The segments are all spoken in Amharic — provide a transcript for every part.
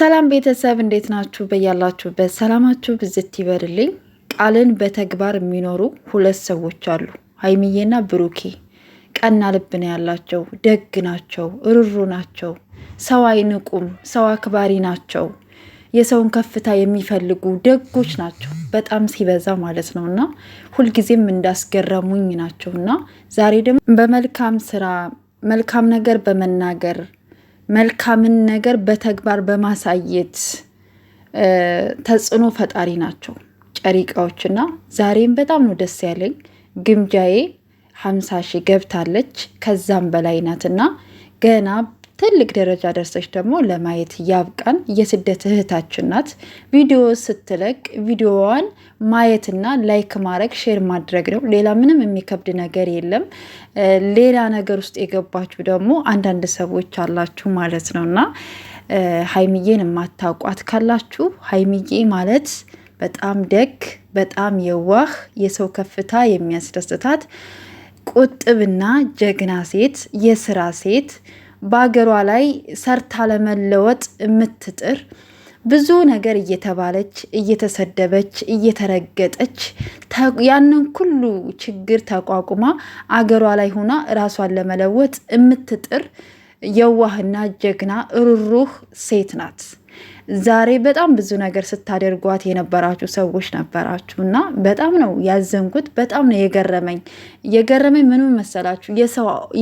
ሰላም ቤተሰብ እንዴት ናችሁ? በያላችሁበት ሰላማችሁ ብዝት ይበርልኝ። ቃልን በተግባር የሚኖሩ ሁለት ሰዎች አሉ፣ ሀይሚዬና ብሩኬ። ቀና ልብ ነው ያላቸው፣ ደግ ናቸው፣ ሩሩ ናቸው፣ ሰው አይንቁም፣ ሰው አክባሪ ናቸው፣ የሰውን ከፍታ የሚፈልጉ ደጎች ናቸው፣ በጣም ሲበዛ ማለት ነው። እና ሁልጊዜም እንዳስገረሙኝ ናቸው። እና ዛሬ ደግሞ በመልካም ስራ መልካም ነገር በመናገር መልካምን ነገር በተግባር በማሳየት ተጽዕኖ ፈጣሪ ናቸው ጨሪቃዎችና ዛሬም በጣም ነው ደስ ያለኝ። ግምጃዬ 50 ሺህ ገብታለች፣ ከዛም በላይ ናትና ገና ትልቅ ደረጃ ደርሰች ደግሞ ለማየት ያብቃን። የስደት እህታችን ናት። ቪዲዮ ስትለቅ ቪዲዮዋን ማየትና ላይክ ማድረግ ሼር ማድረግ ነው። ሌላ ምንም የሚከብድ ነገር የለም። ሌላ ነገር ውስጥ የገባችሁ ደግሞ አንዳንድ ሰዎች አላችሁ ማለት ነው። እና ሀይሚዬን የማታውቋት ካላችሁ ሀይሚዬ ማለት በጣም ደግ፣ በጣም የዋህ፣ የሰው ከፍታ የሚያስደስታት ቁጥብና ጀግና ሴት፣ የስራ ሴት፣ በሀገሯ ላይ ሰርታ ለመለወጥ የምትጥር ብዙ ነገር እየተባለች እየተሰደበች እየተረገጠች ያንን ሁሉ ችግር ተቋቁማ አገሯ ላይ ሆና ራሷን ለመለወጥ የምትጥር የዋህና ጀግና ሩሩህ ሴት ናት። ዛሬ በጣም ብዙ ነገር ስታደርጓት የነበራችሁ ሰዎች ነበራችሁ እና በጣም ነው ያዘንኩት። በጣም ነው የገረመኝ ምንም መሰላችሁ?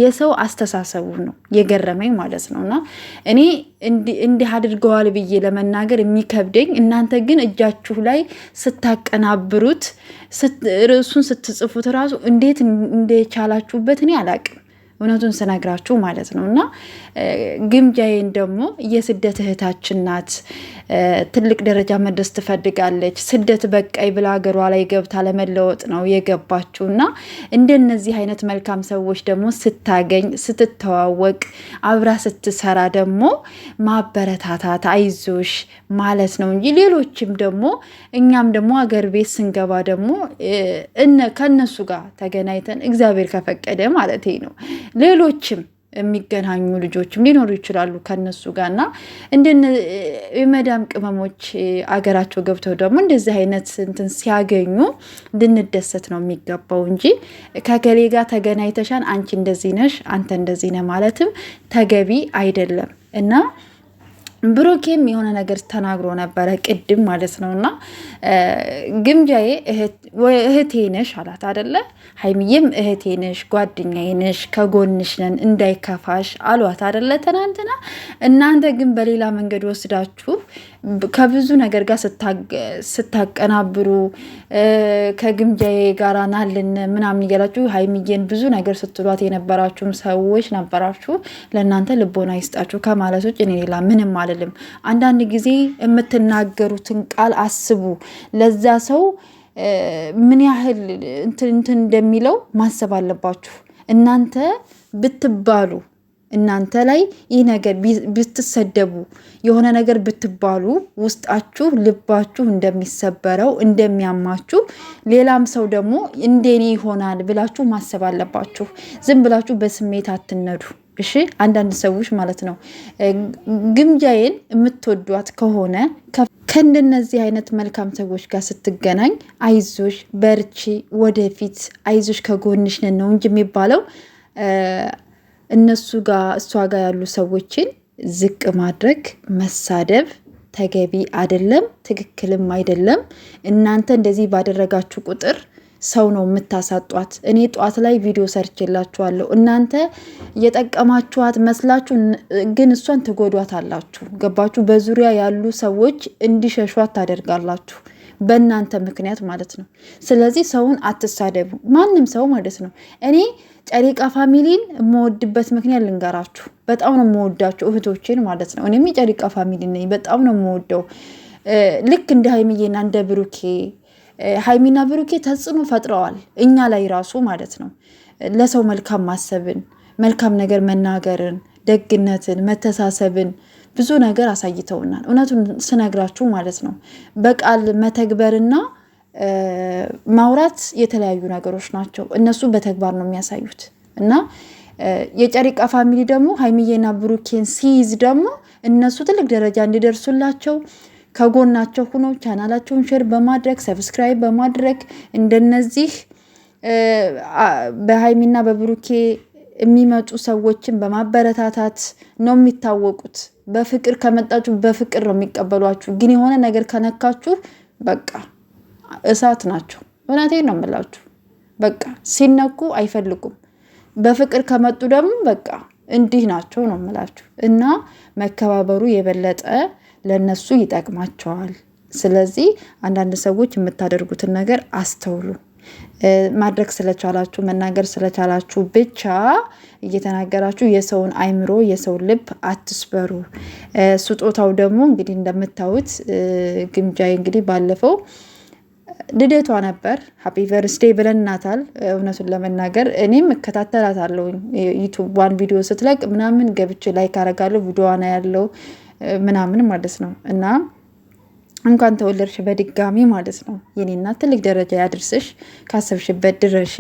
የሰው አስተሳሰቡ ነው የገረመኝ ማለት ነው። እና እኔ እንዲህ አድርገዋል ብዬ ለመናገር የሚከብደኝ፣ እናንተ ግን እጃችሁ ላይ ስታቀናብሩት ርዕሱን ስትጽፉት ራሱ እንዴት እንደቻላችሁበት እኔ አላቅም፣ እውነቱን ስነግራችሁ ማለት ነው። እና ግምጃዬን ደግሞ የስደት እህታችን ናት። ትልቅ ደረጃ መድረስ ትፈልጋለች። ስደት በቃይ ብላ ሀገሯ ላይ ገብታ ለመለወጥ ነው የገባችው። እና እንደነዚህ አይነት መልካም ሰዎች ደግሞ ስታገኝ ስትተዋወቅ አብራ ስትሰራ ደግሞ ማበረታታት አይዞሽ ማለት ነው እንጂ ሌሎችም ደግሞ እኛም ደግሞ አገር ቤት ስንገባ ደግሞ ከነሱ ጋር ተገናኝተን እግዚአብሔር ከፈቀደ ማለት ነው ሌሎችም የሚገናኙ ልጆችም ሊኖሩ ይችላሉ ከነሱ ጋር። እና የመዳም ቅመሞች አገራቸው ገብተው ደግሞ እንደዚህ አይነት እንትን ሲያገኙ እንድንደሰት ነው የሚገባው እንጂ ከገሌ ጋር ተገናኝተሻን አንቺ እንደዚህ ነሽ አንተ እንደዚህ ነህ ማለትም ተገቢ አይደለም። እና ብሩኬም የሆነ ነገር ተናግሮ ነበረ ቅድም ማለት ነው። እና ግምጃዬ እህቴ ነሽ አላት አደለ? ሀይሚዬም እህቴ ነሽ፣ ጓደኛዬ ነሽ፣ ከጎንሽ ነን እንዳይከፋሽ አሏት አደለ ትናንትና። እናንተ ግን በሌላ መንገድ ወስዳችሁ ከብዙ ነገር ጋር ስታቀናብሩ ከግምጃዬ ጋር ናልን ምናምን እያላችሁ ሀይሚዬን ብዙ ነገር ስትሏት የነበራችሁም ሰዎች ነበራችሁ። ለእናንተ ልቦና ይስጣችሁ ከማለት ውጭ እኔ ሌላ ምንም አልልም። አንዳንድ ጊዜ የምትናገሩትን ቃል አስቡ። ለዛ ሰው ምን ያህል እንትን እንደሚለው ማሰብ አለባችሁ። እናንተ ብትባሉ እናንተ ላይ ይህ ነገር ብትሰደቡ የሆነ ነገር ብትባሉ ውስጣችሁ ልባችሁ እንደሚሰበረው እንደሚያማችሁ ሌላም ሰው ደግሞ እንደኔ ይሆናል ብላችሁ ማሰብ አለባችሁ። ዝም ብላችሁ በስሜት አትነዱ። እሺ፣ አንዳንድ ሰዎች ማለት ነው ግምጃዬን የምትወዷት ከሆነ ከእንደነዚህ አይነት መልካም ሰዎች ጋር ስትገናኝ አይዞሽ፣ በርቺ፣ ወደፊት አይዞሽ፣ ከጎንሽ ነን ነው እንጂ የሚባለው እነሱ ጋር እሷ ጋር ያሉ ሰዎችን ዝቅ ማድረግ መሳደብ ተገቢ አይደለም፣ ትክክልም አይደለም። እናንተ እንደዚህ ባደረጋችሁ ቁጥር ሰው ነው የምታሳጧት። እኔ ጧት ላይ ቪዲዮ ሰርችላችኋለሁ። እናንተ የጠቀማችኋት መስላችሁ ግን እሷን ትጎዷት አላችሁ። ገባችሁ? በዙሪያ ያሉ ሰዎች እንዲሸሿት ታደርጋላችሁ በእናንተ ምክንያት ማለት ነው። ስለዚህ ሰውን አትሳደቡ፣ ማንም ሰው ማለት ነው። እኔ ጨሪቃ ፋሚሊን የምወድበት ምክንያት ልንገራችሁ። በጣም ነው የምወዳቸው እህቶችን ማለት ነው። እኔም የጨሪቃ ፋሚሊ ነኝ፣ በጣም ነው የምወደው። ልክ እንደ ሀይሚዬና እንደ ብሩኬ ሀይሚና ብሩኬ ተጽዕኖ ፈጥረዋል እኛ ላይ ራሱ ማለት ነው። ለሰው መልካም ማሰብን፣ መልካም ነገር መናገርን፣ ደግነትን፣ መተሳሰብን ብዙ ነገር አሳይተውናል። እውነቱን ስነግራችሁ ማለት ነው። በቃል መተግበርና ማውራት የተለያዩ ነገሮች ናቸው። እነሱ በተግባር ነው የሚያሳዩት። እና የጨሪቃ ፋሚሊ ደግሞ ሀይሚዬና ብሩኬን ሲይዝ ደግሞ እነሱ ትልቅ ደረጃ እንዲደርሱላቸው ከጎናቸው ሆኖ ቻናላቸውን ሼር በማድረግ ሰብስክራይብ በማድረግ እንደነዚህ በሀይሚና በብሩኬ የሚመጡ ሰዎችን በማበረታታት ነው የሚታወቁት። በፍቅር ከመጣችሁ በፍቅር ነው የሚቀበሏችሁ። ግን የሆነ ነገር ከነካችሁ በቃ እሳት ናቸው። እውነቴን ነው የምላችሁ። በቃ ሲነኩ አይፈልጉም። በፍቅር ከመጡ ደግሞ በቃ እንዲህ ናቸው ነው የምላችሁ። እና መከባበሩ የበለጠ ለነሱ ይጠቅማቸዋል። ስለዚህ አንዳንድ ሰዎች የምታደርጉትን ነገር አስተውሉ። ማድረግ ስለቻላችሁ መናገር ስለቻላችሁ ብቻ እየተናገራችሁ የሰውን አይምሮ የሰውን ልብ አትስበሩ። ስጦታው ደግሞ እንግዲህ እንደምታዩት ግምጃዬ እንግዲህ ባለፈው ልደቷ ነበር። ሃፒ ቨርስዴ ብለናታል። እውነቱን ለመናገር እኔም እከታተላታለሁ። ዩቱብ ቪዲዮ ስትለቅ ምናምን ገብቼ ላይክ አደርጋለሁ። ቪዲዮዋና ያለው ምናምን ማለት ነው። እና እንኳን ተወለድሽ በድጋሚ ማለት ነው። የኔ እናት ትልቅ ደረጃ ያድርስሽ፣ ካሰብሽበት ድረሽ።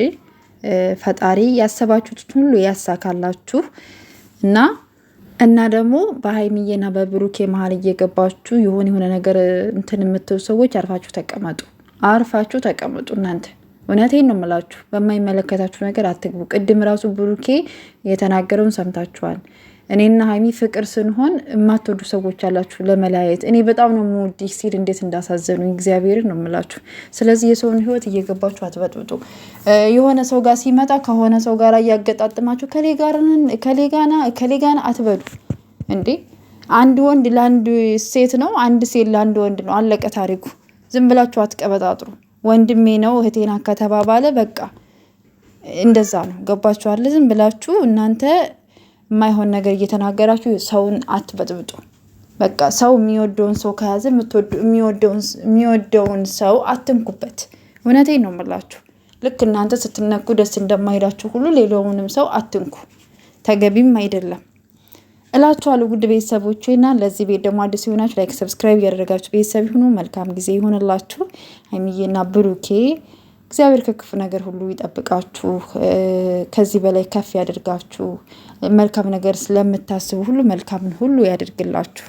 ፈጣሪ ያሰባችሁት ሁሉ ያሳካላችሁ። እና ደግሞ በሀይሚዬና በብሩኬ መሀል እየገባችሁ የሆነ ነገር እንትን የምትሉ ሰዎች አርፋችሁ ተቀመጡ። እናንተ እውነቴን ነው የምላችሁ። በማይመለከታችሁ ነገር አትግቡ። ቅድም ራሱ ብሩኬ የተናገረውን ሰምታችኋል። እኔና ሀይሚ ፍቅር ስንሆን የማትወዱ ሰዎች አላችሁ ለመለያየት። እኔ በጣም ነው የምወድሽ ሲል እንዴት እንዳሳዘኑኝ እግዚአብሔርን ነው የምላችሁ። ስለዚህ የሰውን ሕይወት እየገባችሁ አትበጥብጡ። የሆነ ሰው ጋር ሲመጣ ከሆነ ሰው ጋር እያገጣጥማችሁ ከሌ ጋና አትበዱ እንዴ። አንድ ወንድ ለአንድ ሴት ነው፣ አንድ ሴት ለአንድ ወንድ ነው። አለቀ ታሪኩ። ዝም ብላችሁ አትቀበጣጥሩ። ወንድሜ ነው እህቴና ከተባባለ በቃ እንደዛ ነው። ገባችኋል? ዝም ብላችሁ እናንተ የማይሆን ነገር እየተናገራችሁ ሰውን አትበጥብጡ። በቃ ሰው የሚወደውን ሰው ከያዘ የሚወደውን ሰው አትንኩበት። እውነቴን ነው የምላችሁ። ልክ እናንተ ስትነኩ ደስ እንደማይላችሁ ሁሉ ሌላውንም ሰው አትንኩ። ተገቢም አይደለም እላችኋለሁ። ውድ ቤተሰቦቼ እና ለዚህ ቤት ደግሞ አዲስ ይሆናችሁ ላይክ፣ ሰብስክራይብ ያደረጋችሁ ቤተሰብ ይሁኑ። መልካም ጊዜ ይሆንላችሁ። ሀይሚዬና ብሩኬ እግዚአብሔር ከክፉ ነገር ሁሉ ይጠብቃችሁ፣ ከዚህ በላይ ከፍ ያደርጋችሁ። መልካም ነገር ስለምታስቡ ሁሉ መልካምን ሁሉ ያደርግላችሁ።